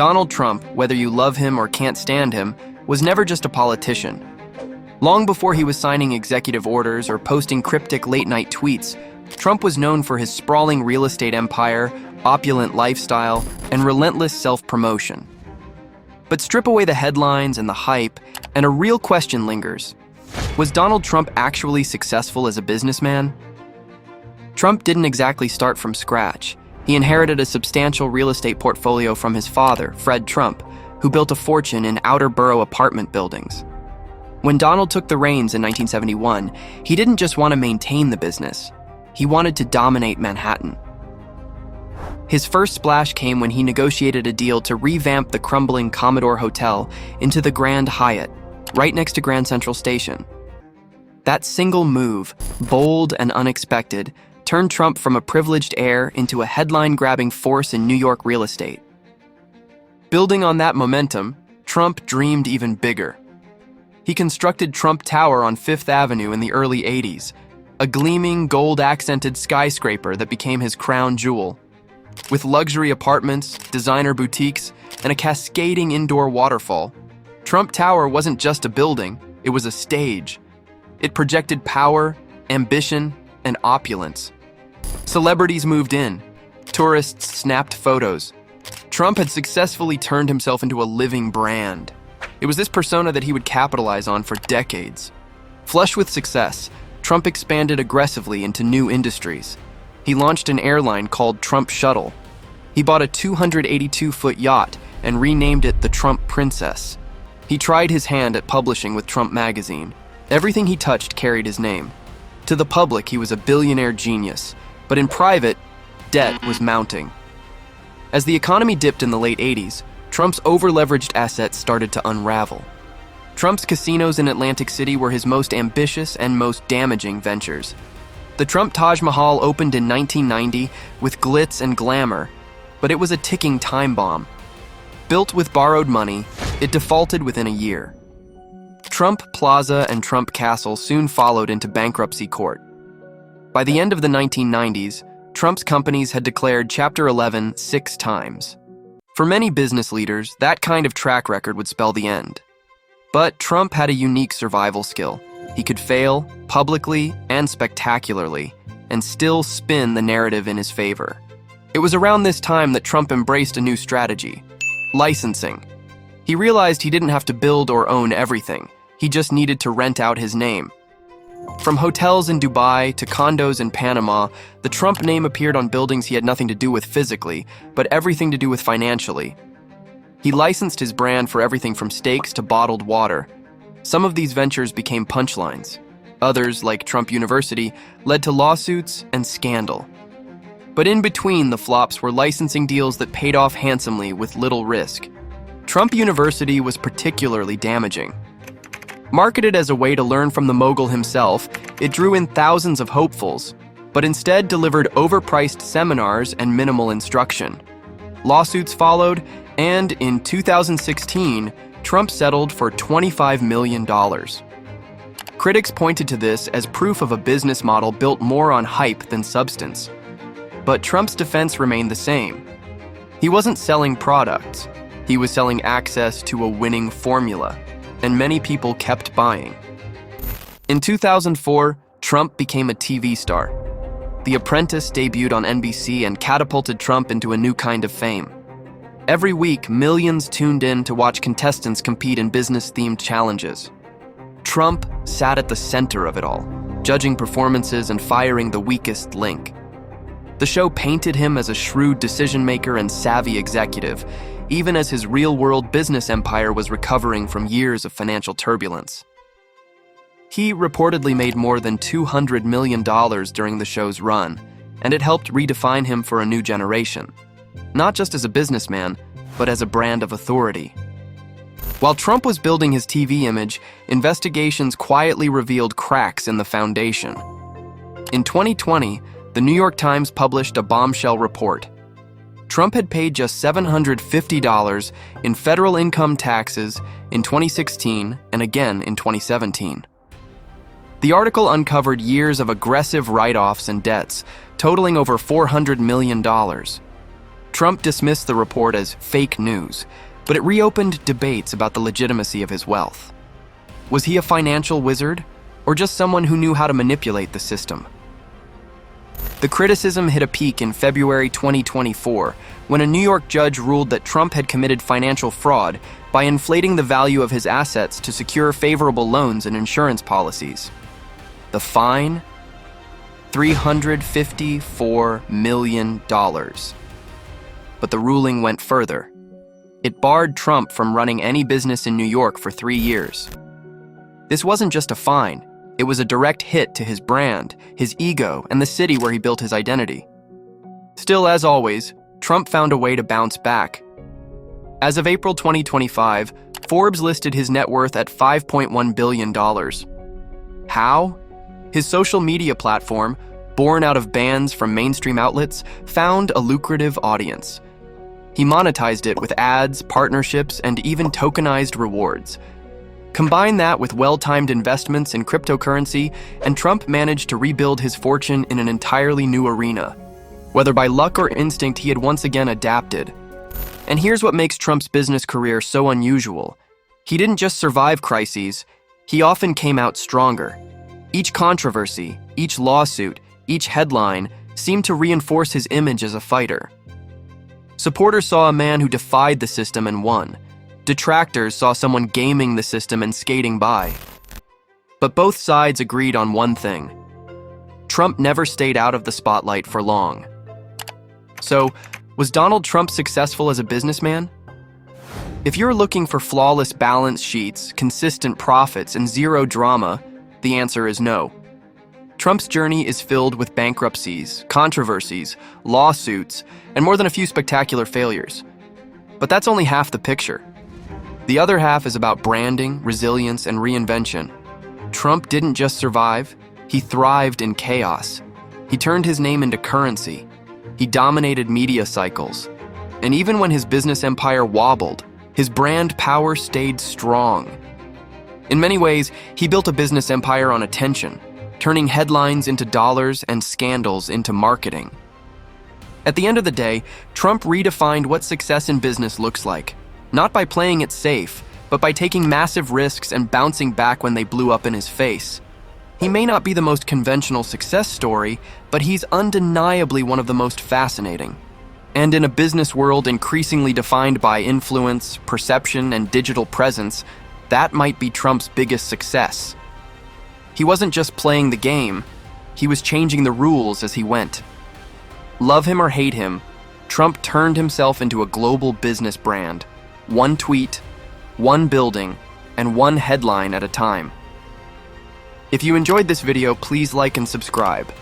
Donald Trump, whether you love him or can't stand him, was never just a politician. Long before he was signing executive orders or posting cryptic late-night tweets, Trump was known for his sprawling real estate empire, opulent lifestyle, and relentless self-promotion. But strip away the headlines and the hype, and a real question lingers. Was Donald Trump actually successful as a businessman? Trump didn't exactly start from scratch. He inherited a substantial real estate portfolio from his father, Fred Trump, who built a fortune in outer borough apartment buildings. When Donald took the reins in 1971, he didn't just want to maintain the business. He wanted to dominate Manhattan. His first splash came when he negotiated a deal to revamp the crumbling Commodore Hotel into the Grand Hyatt, right next to Grand Central Station. That single move, bold and unexpected, turned Trump from a privileged heir into a headline-grabbing force in New York real estate. Building on that momentum, Trump dreamed even bigger. He constructed Trump Tower on Fifth Avenue in the early 80s, a gleaming, gold-accented skyscraper that became his crown jewel. With luxury apartments, designer boutiques, and a cascading indoor waterfall, Trump Tower wasn't just a building, it was a stage. It projected power, ambition, and opulence. Celebrities moved in. Tourists snapped photos. Trump had successfully turned himself into a living brand. It was this persona that he would capitalize on for decades. Flush with success, Trump expanded aggressively into new industries. He launched an airline called Trump Shuttle. He bought a 282-foot yacht and renamed it the Trump Princess. He tried his hand at publishing with Trump Magazine. Everything he touched carried his name. To the public, he was a billionaire genius, but in private, debt was mounting. As the economy dipped in the late 80s, Trump's over-leveraged assets started to unravel. Trump's casinos in Atlantic City were his most ambitious and most damaging ventures. The Trump Taj Mahal opened in 1990 with glitz and glamour, but it was a ticking time bomb. Built with borrowed money, it defaulted within a year. Trump Plaza and Trump Castle soon followed into bankruptcy court. By the end of the 1990s, Trump's companies had declared Chapter 11 6 times. For many business leaders, that kind of track record would spell the end. But Trump had a unique survival skill. He could fail, publicly and spectacularly, and still spin the narrative in his favor. It was around this time that Trump embraced a new strategy: licensing. He realized he didn't have to build or own everything. He just needed to rent out his name. From hotels in Dubai to condos in Panama, the Trump name appeared on buildings he had nothing to do with physically, but everything to do with financially. He licensed his brand for everything from steaks to bottled water. Some of these ventures became punchlines. Others, like Trump University, led to lawsuits and scandal. But in between the flops were licensing deals that paid off handsomely with little risk. Trump University was particularly damaging. Marketed as a way to learn from the mogul himself, it drew in thousands of hopefuls, but instead delivered overpriced seminars and minimal instruction. Lawsuits followed, and in 2016, Trump settled for $25 million. Critics pointed to this as proof of a business model built more on hype than substance. But Trump's defense remained the same. He wasn't selling products. He was selling access to a winning formula, and many people kept buying. In 2004, Trump became a TV star. The Apprentice debuted on NBC and catapulted Trump into a new kind of fame. Every week, millions tuned in to watch contestants compete in business-themed challenges. Trump sat at the center of it all, judging performances and firing the weakest link. The show painted him as a shrewd decision-maker and savvy executive, even as his real-world business empire was recovering from years of financial turbulence. He reportedly made more than $200 million during the show's run, and it helped redefine him for a new generation, not just as a businessman, but as a brand of authority. While Trump was building his TV image, investigations quietly revealed cracks in the foundation. In 2020, the New York Times published a bombshell report. Trump had paid just $750 in federal income taxes in 2016 and again in 2017. The article uncovered years of aggressive write-offs and debts, totaling over $400 million. Trump dismissed the report as fake news, but it reopened debates about the legitimacy of his wealth. Was he a financial wizard, or just someone who knew how to manipulate the system? The criticism hit a peak in February 2024 when a New York judge ruled that Trump had committed financial fraud by inflating the value of his assets to secure favorable loans and insurance policies. The fine? $354 million. But the ruling went further. It barred Trump from running any business in New York for 3 years. This wasn't just a fine. It was a direct hit to his brand, his ego, and the city where he built his identity. Still, as always, Trump found a way to bounce back. As of April 2025, Forbes listed his net worth at $5.1 billion. How? His social media platform, born out of bans from mainstream outlets, found a lucrative audience. He monetized it with ads, partnerships, and even tokenized rewards. Combine that with well-timed investments in cryptocurrency, and Trump managed to rebuild his fortune in an entirely new arena. Whether by luck or instinct, he had once again adapted. And here's what makes Trump's business career so unusual. He didn't just survive crises, he often came out stronger. Each controversy, each lawsuit, each headline seemed to reinforce his image as a fighter. Supporters saw a man who defied the system and won. Detractors saw someone gaming the system and skating by. But both sides agreed on one thing. Trump never stayed out of the spotlight for long. So, was Donald Trump successful as a businessman? If you're looking for flawless balance sheets, consistent profits, and zero drama, the answer is no. Trump's journey is filled with bankruptcies, controversies, lawsuits, and more than a few spectacular failures. But that's only half the picture. The other half is about branding, resilience, and reinvention. Trump didn't just survive, he thrived in chaos. He turned his name into currency. He dominated media cycles. And even when his business empire wobbled, his brand power stayed strong. In many ways, he built a business empire on attention, turning headlines into dollars and scandals into marketing. At the end of the day, Trump redefined what success in business looks like, not by playing it safe, but by taking massive risks and bouncing back when they blew up in his face. He may not be the most conventional success story, but he's undeniably one of the most fascinating. And in a business world increasingly defined by influence, perception, and digital presence, that might be Trump's biggest success. He wasn't just playing the game, he was changing the rules as he went. Love him or hate him, Trump turned himself into a global business brand. One tweet, one building, and one headline at a time. If you enjoyed this video, please like and subscribe.